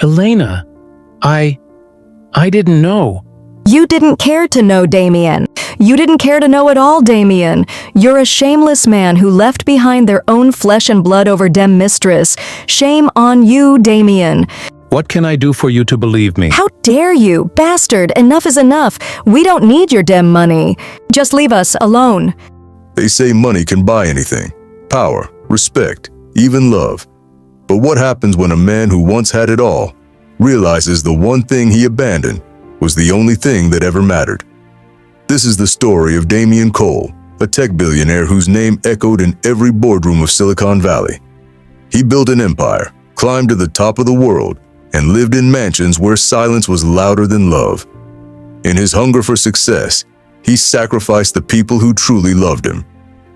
Elena, I didn't know. You didn't care to know, Damian. You didn't care to know at all, Damian. You're a shameless man who left behind their own flesh and blood over dem mistress. Shame on you, Damian. What can I do for you to believe me? How dare you, bastard, enough is enough. We don't need your dem money. Just leave us alone. They say money can buy anything. Power, respect, even love. But what happens when a man who once had it all realizes the one thing he abandoned was the only thing that ever mattered? This is the story of Damian Cole, a tech billionaire whose name echoed in every boardroom of Silicon Valley. He built an empire, climbed to the top of the world, and lived in mansions where silence was louder than love. In his hunger for success, he sacrificed the people who truly loved him,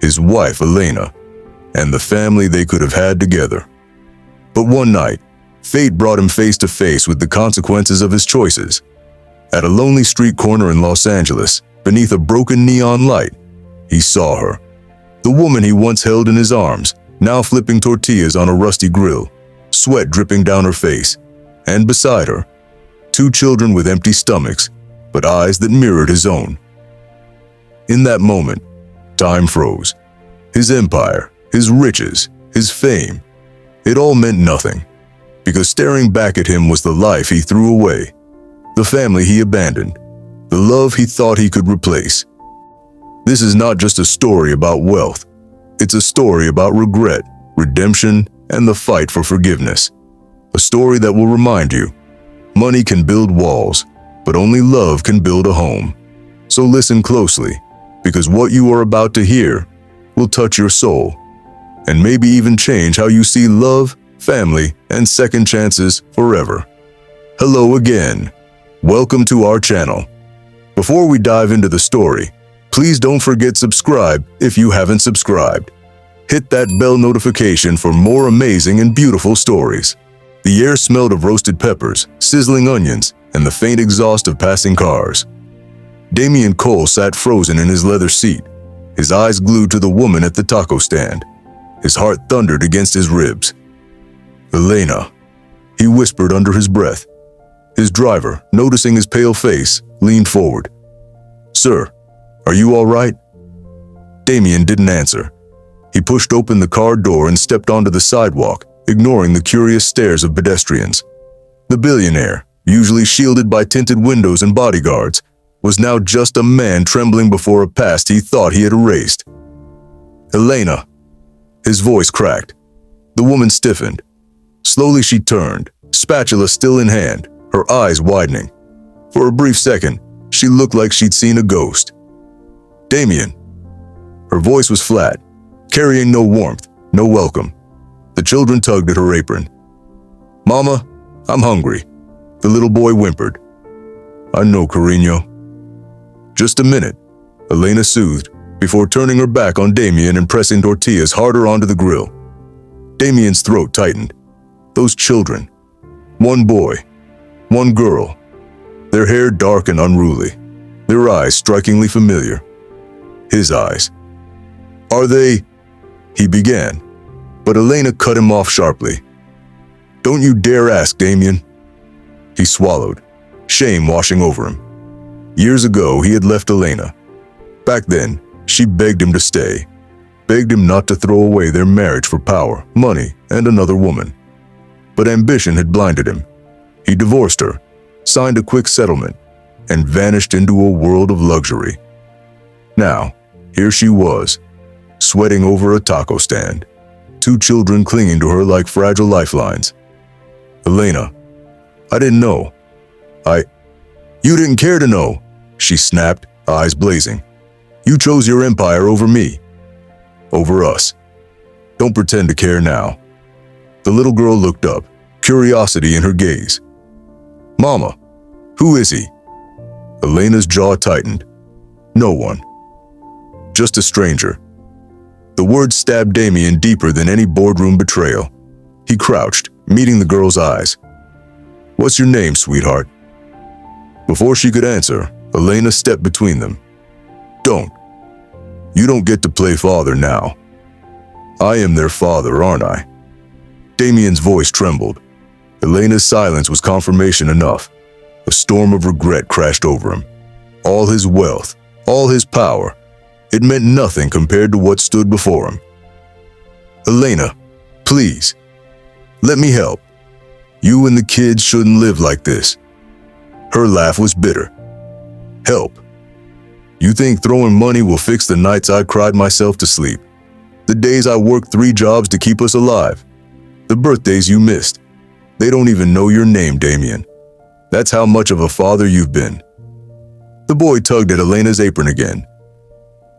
his wife Elena, and the family they could have had together. But one night, fate brought him face to face with the consequences of his choices. At a lonely street corner in Los Angeles, beneath a broken neon light, he saw her. The woman he once held in his arms, now flipping tortillas on a rusty grill, sweat dripping down her face. And beside her, 2 children with empty stomachs, but eyes that mirrored his own. In that moment, time froze. His empire, his riches, his fame, it all meant nothing, because staring back at him was the life he threw away, the family he abandoned, the love he thought he could replace. This is not just a story about wealth. It's a story about regret, redemption, and the fight for forgiveness. A story that will remind you, money can build walls, but only love can build a home. So listen closely, because what you are about to hear will touch your soul, and maybe even change how you see love, family, and second chances forever. Hello again. Welcome to our channel. Before we dive into the story, please don't forget subscribe if you haven't subscribed. Hit that bell notification for more amazing and beautiful stories. The air smelled of roasted peppers, sizzling onions, and the faint exhaust of passing cars. Damian Cole sat frozen in his leather seat, his eyes glued to the woman at the taco stand. His heart thundered against his ribs. Elena, he whispered under his breath. His driver, noticing his pale face, leaned forward. Sir, are you all right? Damian didn't answer. He pushed open the car door and stepped onto the sidewalk, ignoring the curious stares of pedestrians. The billionaire, usually shielded by tinted windows and bodyguards, was now just a man trembling before a past he thought he had erased. Elena. His voice cracked. The woman stiffened. Slowly she turned, spatula still in hand, her eyes widening. For a brief second, she looked like she'd seen a ghost. Damian. Her voice was flat, carrying no warmth, no welcome. The children tugged at her apron. Mama, I'm hungry, the little boy whimpered. I know, Carino. Just a minute, Elena soothed, before turning her back on Damian and pressing tortillas harder onto the grill. Damian's throat tightened. Those children. One boy, one girl. Their hair dark and unruly, their eyes strikingly familiar. His eyes. Are they? He began, but Elena cut him off sharply. Don't you dare ask, Damian. He swallowed, shame washing over him. Years ago, he had left Elena. Back then, she begged him to stay, begged him not to throw away their marriage for power, money, and another woman. But ambition had blinded him. He divorced her, signed a quick settlement, and vanished into a world of luxury. Now, here she was, sweating over a taco stand, 2 children clinging to her like fragile lifelines. Elena, I didn't know. You didn't care to know, she snapped, eyes blazing. You chose your empire over me, over us. Don't pretend to care now. The little girl looked up, curiosity in her gaze. Mama, who is he? Elena's jaw tightened. No one. Just a stranger. The words stabbed Damian deeper than any boardroom betrayal. He crouched, meeting the girl's eyes. What's your name, sweetheart? Before she could answer, Elena stepped between them. Don't. You don't get to play father now. I am their father, aren't I? Damian's voice trembled. Elena's silence was confirmation enough. A storm of regret crashed over him. All his wealth, all his power, it meant nothing compared to what stood before him. Elena, please, let me help. You and the kids shouldn't live like this. Her laugh was bitter. Help? You think throwing money will fix the nights I cried myself to sleep? The days I worked 3 jobs to keep us alive? The birthdays you missed? They don't even know your name, Damian. That's how much of a father you've been. The boy tugged at Elena's apron again.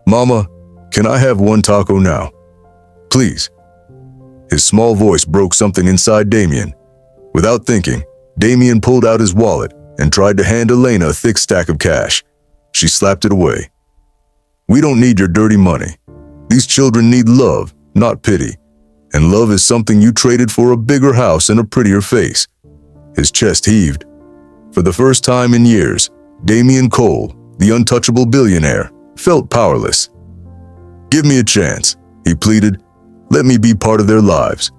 Mama, can I have 1 taco now? Please. His small voice broke something inside Damian. Without thinking, Damian pulled out his wallet and tried to hand Elena a thick stack of cash. She slapped it away. We don't need your dirty money. These children need love, not pity. And love is something you traded for a bigger house and a prettier face. His chest heaved. For the first time in years, Damian Cole, the untouchable billionaire, felt powerless. Give me a chance, he pleaded. Let me be part of their lives.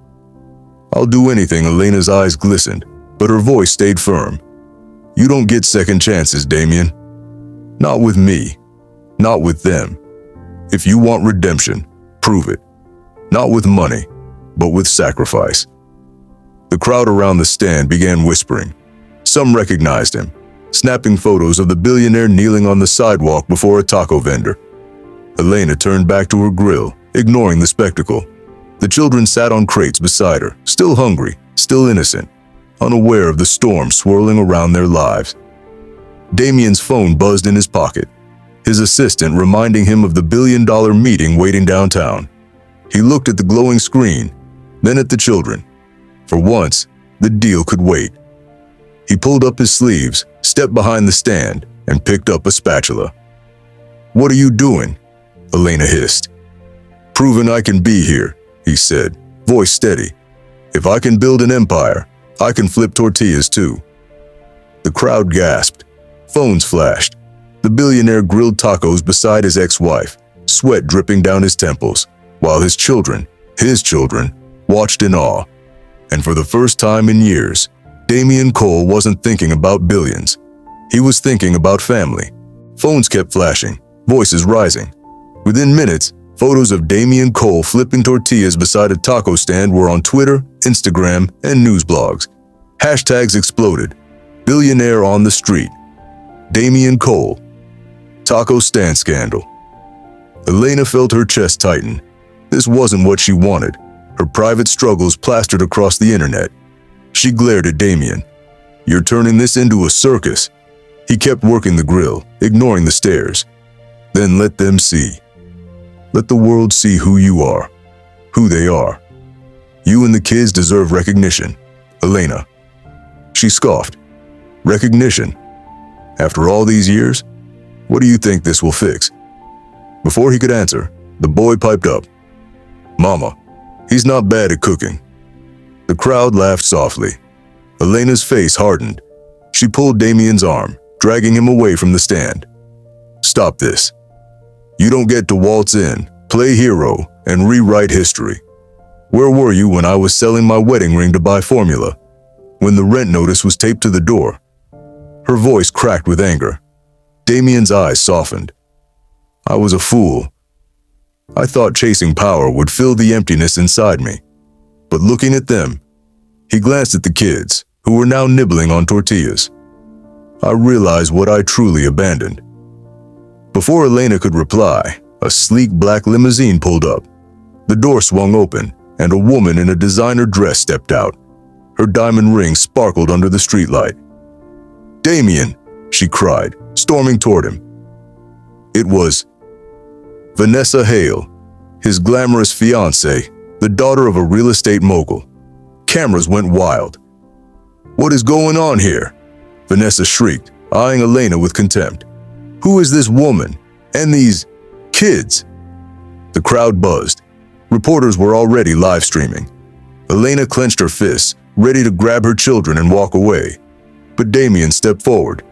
I'll do anything. Elena's eyes glistened, but her voice stayed firm. You don't get second chances, Damian. Not with me. Not with them. If you want redemption, prove it. Not with money, but with sacrifice. The crowd around the stand began whispering. Some recognized him, snapping photos of the billionaire kneeling on the sidewalk before a taco vendor. Elena turned back to her grill, ignoring the spectacle. The children sat on crates beside her, still hungry, still innocent, unaware of the storm swirling around their lives. Damian's phone buzzed in his pocket, his assistant reminding him of the billion-dollar meeting waiting downtown. He looked at the glowing screen, then at the children. For once, the deal could wait. He pulled up his sleeves, stepped behind the stand, and picked up a spatula. What are you doing? Elena hissed. Proving I can be here, he said, voice steady. If I can build an empire, I can flip tortillas too. The crowd gasped. Phones flashed. The billionaire grilled tacos beside his ex-wife, sweat dripping down his temples, while his children, watched in awe. And for the first time in years, Damian Cole wasn't thinking about billions. He was thinking about family. Phones kept flashing, voices rising. Within minutes, photos of Damian Cole flipping tortillas beside a taco stand were on Twitter, Instagram, and news blogs. Hashtags exploded. Billionaire on the street. Damian Cole. Taco stand scandal. Elena felt her chest tighten. This wasn't what she wanted. Her private struggles plastered across the internet. She glared at Damian. You're turning this into a circus. He kept working the grill, ignoring the stares. Then let them see. Let the world see who you are, who they are. You and the kids deserve recognition, Elena. She scoffed. Recognition? After all these years? What do you think this will fix? Before he could answer, the boy piped up. Mama, he's not bad at cooking. The crowd laughed softly. Elena's face hardened. She pulled Damian's arm, dragging him away from the stand. Stop this. You don't get to waltz in, play hero, and rewrite history. Where were you when I was selling my wedding ring to buy formula? When the rent notice was taped to the door? Her voice cracked with anger. Damian's eyes softened. I was a fool. I thought chasing power would fill the emptiness inside me. But looking at them, he glanced at the kids, who were now nibbling on tortillas. I realized what I truly abandoned. Before Elena could reply, a sleek black limousine pulled up. The door swung open, and a woman in a designer dress stepped out. Her diamond ring sparkled under the streetlight. Damian, she cried, storming toward him. It was Vanessa Hale, his glamorous fiancée, the daughter of a real estate mogul. Cameras went wild. What is going on here? Vanessa shrieked, eyeing Elena with contempt. Who is this woman? And these kids? The crowd buzzed. Reporters were already live streaming. Elena clenched her fists, ready to grab her children and walk away. But Damian stepped forward.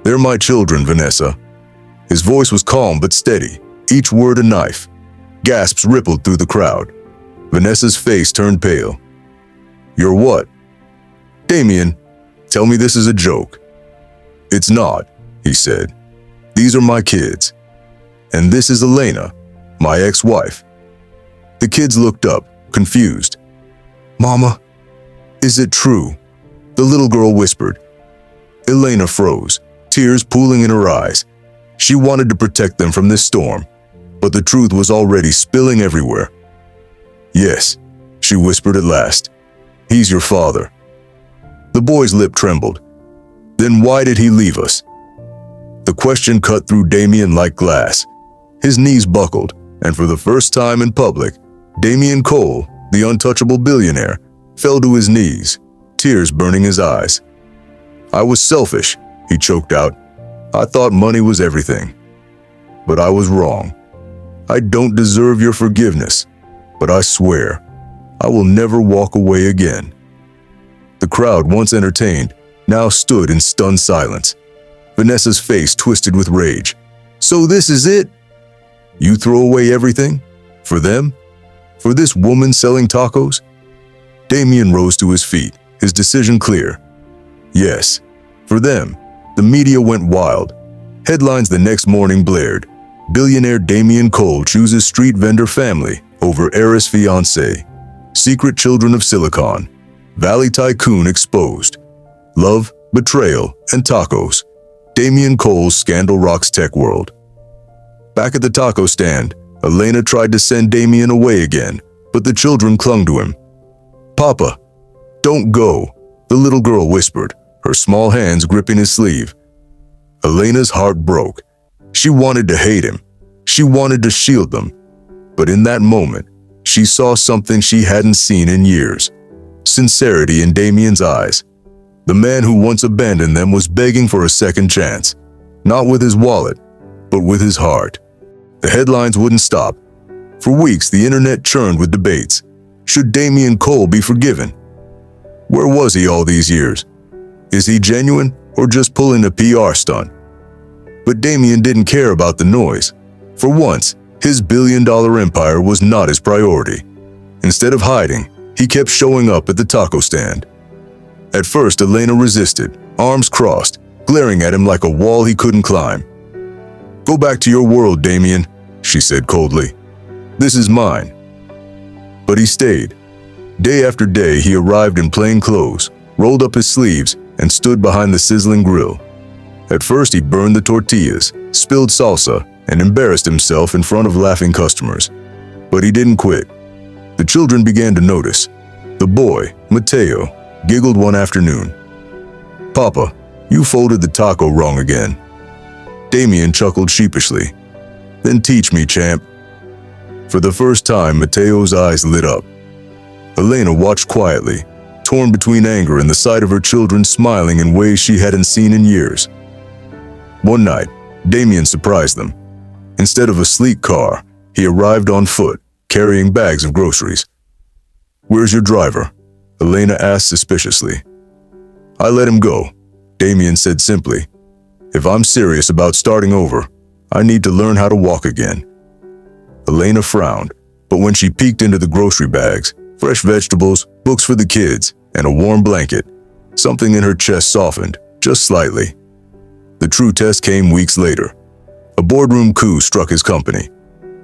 They're my children, Vanessa. His voice was calm but steady, each word a knife. Gasps rippled through the crowd. Vanessa's face turned pale. You're what? Damian, tell me this is a joke." "It's not," he said. "These are my kids. And this is Elena, my ex-wife." The kids looked up, confused. "Mama, is it true?" the little girl whispered. Elena froze, tears pooling in her eyes. She wanted to protect them from this storm, but the truth was already spilling everywhere. "Yes," she whispered at last. "He's your father." The boy's lip trembled. "Then why did he leave us?" The question cut through Damian like glass. His knees buckled, and for the first time in public, Damian Cole, the untouchable billionaire, fell to his knees, tears burning his eyes. "I was selfish," he choked out. "I thought money was everything. But I was wrong. I don't deserve your forgiveness, but I swear, I will never walk away again." The crowd, once entertained, now stood in stunned silence. Vanessa's face twisted with rage. "So this is it? You throw away everything? For them? For this woman selling tacos?" Damian rose to his feet, his decision clear. Yes, for them. The media went wild. Headlines the next morning blared. Billionaire Damian Cole chooses street vendor family over heiress fiancé. Secret children of Silicon. Valley tycoon exposed. Love, betrayal, and tacos. Damian Cole's scandal rocks tech world. Back at the taco stand, Elena tried to send Damian away again, but the children clung to him. "Papa, don't go," the little girl whispered, her small hands gripping his sleeve. Elena's heart broke. She wanted to hate him. She wanted to shield them. But in that moment, she saw something she hadn't seen in years. Sincerity in Damian's eyes. The man who once abandoned them was begging for a second chance. Not with his wallet, but with his heart. The headlines wouldn't stop. For weeks, the internet churned with debates. Should Damian Cole be forgiven? Where was he all these years? Is he genuine or just pulling a PR stunt? But Damian didn't care about the noise. For once, his billion-dollar empire was not his priority. Instead of hiding, he kept showing up at the taco stand. At first, Elena resisted, arms crossed, glaring at him like a wall he couldn't climb. "Go back to your world, Damian," she said coldly. "This is mine." But he stayed. Day after day, he arrived in plain clothes, rolled up his sleeves, and stood behind the sizzling grill. At first, he burned the tortillas, spilled salsa, and embarrassed himself in front of laughing customers. But he didn't quit. The children began to notice. The boy, Mateo, giggled one afternoon. "Papa, you folded the taco wrong again." Damian chuckled sheepishly. "Then teach me, champ." For the first time, Mateo's eyes lit up. Elena watched quietly, torn between anger and the sight of her children smiling in ways she hadn't seen in years. One night, Damian surprised them. Instead of a sleek car, he arrived on foot, carrying bags of groceries. "Where's your driver?" Elena asked suspiciously. "I let him go," Damian said simply. "If I'm serious about starting over, I need to learn how to walk again." Elena frowned, but when she peeked into the grocery bags, fresh vegetables, books for the kids, and a warm blanket, something in her chest softened, just slightly. The true test came weeks later. A boardroom coup struck his company.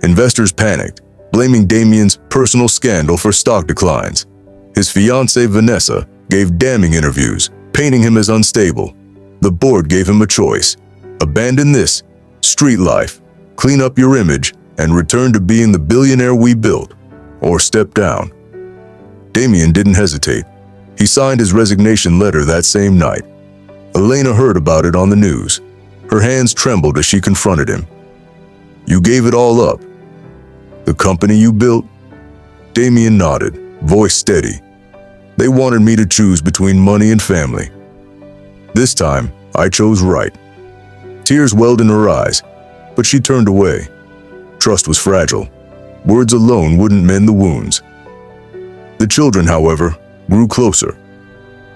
Investors panicked, blaming Damian's personal scandal for stock declines. His fiancée Vanessa gave damning interviews, painting him as unstable. The board gave him a choice. Abandon this, street life, clean up your image, and return to being the billionaire we built, or step down. Damian didn't hesitate. He signed his resignation letter that same night. Elena heard about it on the news. Her hands trembled as she confronted him. "You gave it all up? The company you built?" Damian nodded, voice steady. "They wanted me to choose between money and family. This time, I chose right." Tears welled in her eyes, but she turned away. Trust was fragile. Words alone wouldn't mend the wounds. The children, however, grew closer.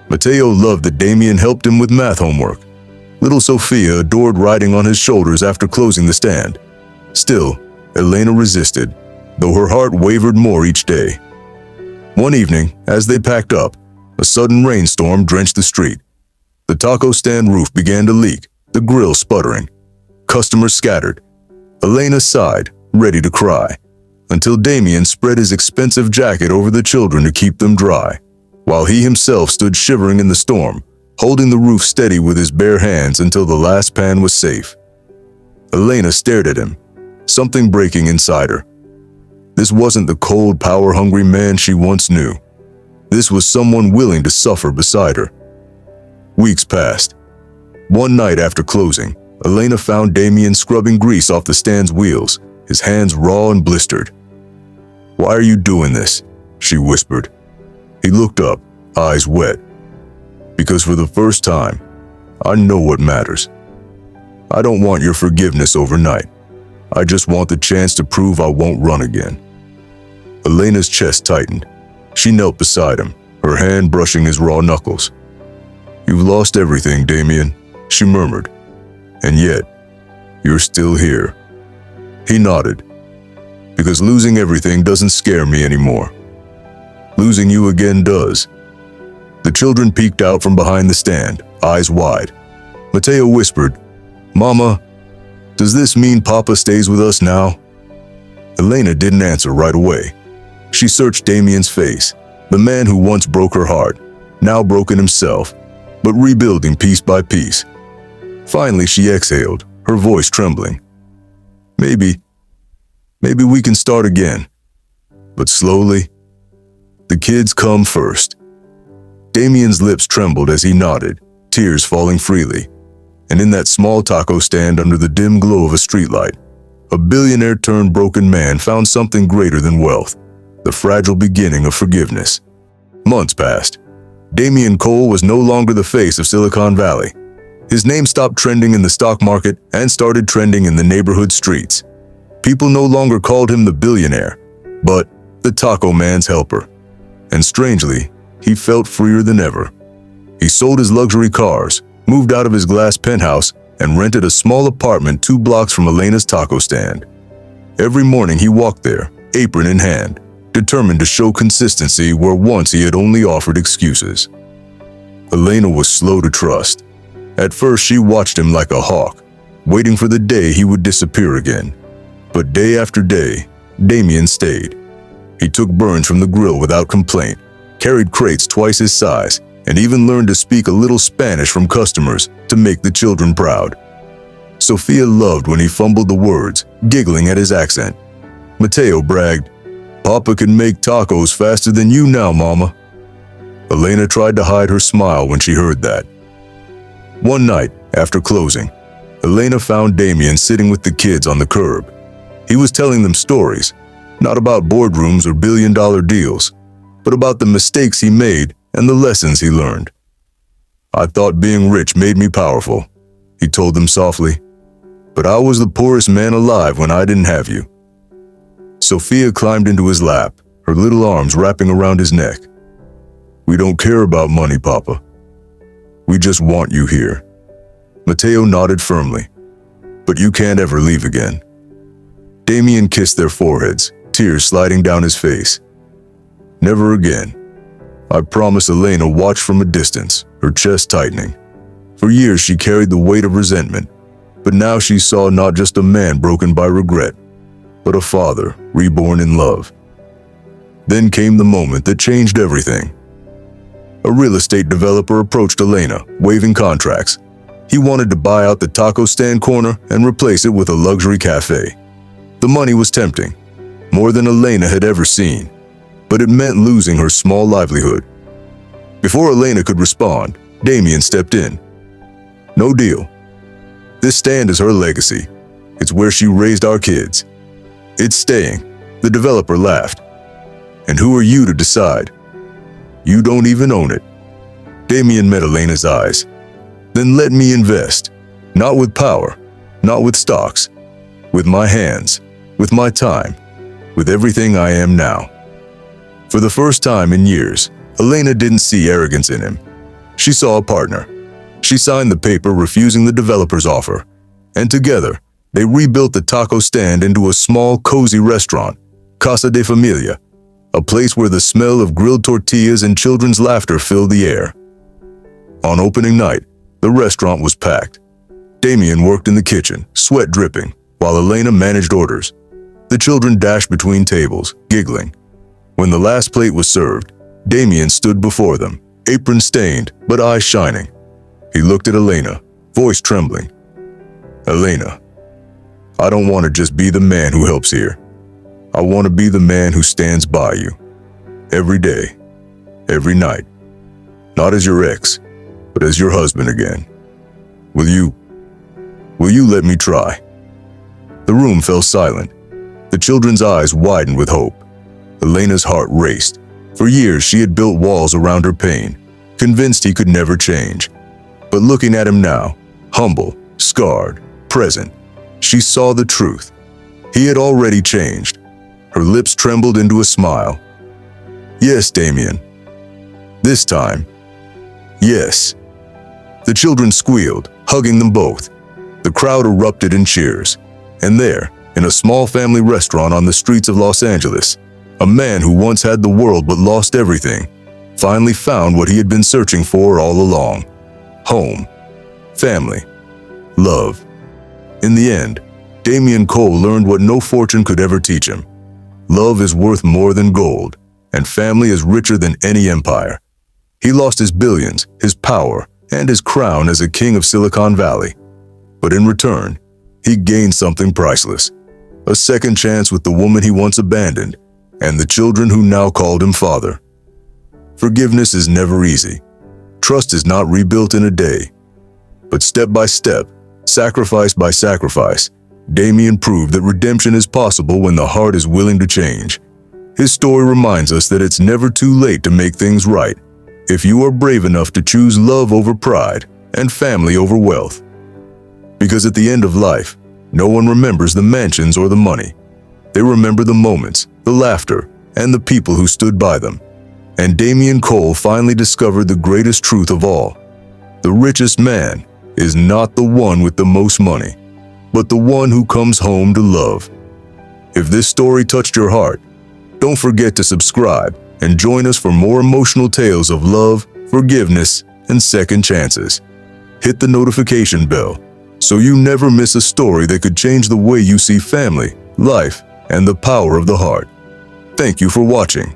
Mateo loved that Damian helped him with math homework. Little Sophia adored riding on his shoulders after closing the stand. Still, Elena resisted, though her heart wavered more each day. One evening, as they packed up, A sudden rainstorm drenched the street. The taco stand roof began to leak, the grill sputtering. Customers scattered. Elena sighed, ready to cry, until Damian spread his expensive jacket over the children to keep them dry, while he himself stood shivering in the storm, holding the roof steady with his bare hands until the last pan was safe. Elena stared at him, something breaking inside her. This wasn't the cold, power-hungry man she once knew. This was someone willing to suffer beside her. Weeks passed. One night after closing, Elena found Damian scrubbing grease off the stand's wheels, his hands raw and blistered. "Why are you doing this?" she whispered. He looked up, eyes wet. "Because for the first time, I know what matters. I don't want your forgiveness overnight. I just want the chance to prove I won't run again." Elena's chest tightened. She knelt beside him, her hand brushing his raw knuckles. "You've lost everything, Damian," she murmured. "And yet, you're still here." He nodded. "Because losing everything doesn't scare me anymore. Losing you again does." The children peeked out from behind the stand, eyes wide. Mateo whispered, "Mama, does this mean Papa stays with us now?" Elena didn't answer right away. She searched Damian's face, the man who once broke her heart, now broken himself, but rebuilding piece by piece. Finally, she exhaled, her voice trembling. Maybe we can start again. But slowly. The kids come first." Damian's lips trembled as he nodded, tears falling freely. And in that small taco stand under the dim glow of a streetlight, a billionaire-turned-broken man found something greater than wealth, the fragile beginning of forgiveness. Months passed. Damian Cole was no longer the face of Silicon Valley. His name stopped trending in the stock market and started trending in the neighborhood streets. People no longer called him the billionaire, but the taco man's helper. And strangely, he felt freer than ever. He sold his luxury cars, moved out of his glass penthouse, and rented a small apartment 2 blocks from Elena's taco stand. Every morning he walked there, apron in hand, determined to show consistency where once he had only offered excuses. Elena was slow to trust. At first she watched him like a hawk, waiting for the day he would disappear again. But day after day, Damian stayed. He took burns from the grill without complaint, carried crates twice his size, and even learned to speak a little Spanish from customers to make the children proud. Sophia loved when he fumbled the words, giggling at his accent. Mateo bragged, "Papa can make tacos faster than you now, Mama." Elena tried to hide her smile when she heard that. One night, after closing, Elena found Damian sitting with the kids on the curb. He was telling them stories, not about boardrooms or billion-dollar deals, but about the mistakes he made and the lessons he learned. "I thought being rich made me powerful," he told them softly. "But I was the poorest man alive when I didn't have you." Sophia climbed into his lap, her little arms wrapping around his neck. "We don't care about money, Papa. We just want you here." Mateo nodded firmly. "But you can't ever leave again." Damian kissed their foreheads, tears sliding down his face. "Never again." I promise, Elena watched from a distance, her chest tightening. For years she carried the weight of resentment, but now she saw not just a man broken by regret, but a father reborn in love. Then came the moment that changed everything. A real estate developer approached Elena, waving contracts. He wanted to buy out the taco stand corner and replace it with a luxury cafe. The money was tempting, more than Elena had ever seen, but it meant losing her small livelihood. Before Elena could respond, Damian stepped in. "No deal. This stand is her legacy. It's where she raised our kids. It's staying," the developer laughed. "And who are you to decide? You don't even own it." Damian met Elena's eyes. "Then let me invest. Not with power, not with stocks. With my hands, with my time, with everything I am now." For the first time in years, Elena didn't see arrogance in him. She saw a partner. She signed the paper refusing the developer's offer, and together, they rebuilt the taco stand into a small, cozy restaurant, Casa de Familia, a place where the smell of grilled tortillas and children's laughter filled the air. On opening night, the restaurant was packed. Damian worked in the kitchen, sweat dripping, while Elena managed orders. The children dashed between tables, giggling. When the last plate was served, Damian stood before them, apron stained, but eyes shining. He looked at Elena, voice trembling. "Elena, I don't want to just be the man who helps here. I want to be the man who stands by you. Every day, every night. Not as your ex, but as your husband again. Will you let me try?" The room fell silent. The children's eyes widened with hope. Elena's heart raced. For years, she had built walls around her pain, convinced he could never change. But looking at him now, humble, scarred, present, she saw the truth. He had already changed. Her lips trembled into a smile. "Yes, Damian. This time. Yes." The children squealed, hugging them both. The crowd erupted in cheers. And there, in a small family restaurant on the streets of Los Angeles, a man who once had the world but lost everything, finally found what he had been searching for all along. Home, family, love. In the end, Damian Cole learned what no fortune could ever teach him. Love is worth more than gold, and family is richer than any empire. He lost his billions, his power, and his crown as a king of Silicon Valley. But in return, he gained something priceless. A second chance with the woman he once abandoned, and the children who now called him father. Forgiveness is never easy. Trust is not rebuilt in a day. But step by step, sacrifice by sacrifice, Damian proved that redemption is possible when the heart is willing to change. His story reminds us that it's never too late to make things right, if you are brave enough to choose love over pride and family over wealth. Because at the end of life, no one remembers the mansions or the money. They remember the moments, the laughter, and the people who stood by them. And Damian Cole finally discovered the greatest truth of all. The richest man is not the one with the most money, but the one who comes home to love. If this story touched your heart, don't forget to subscribe and join us for more emotional tales of love, forgiveness, and second chances. Hit the notification bell so you never miss a story that could change the way you see family, life, and the power of the heart. Thank you for watching.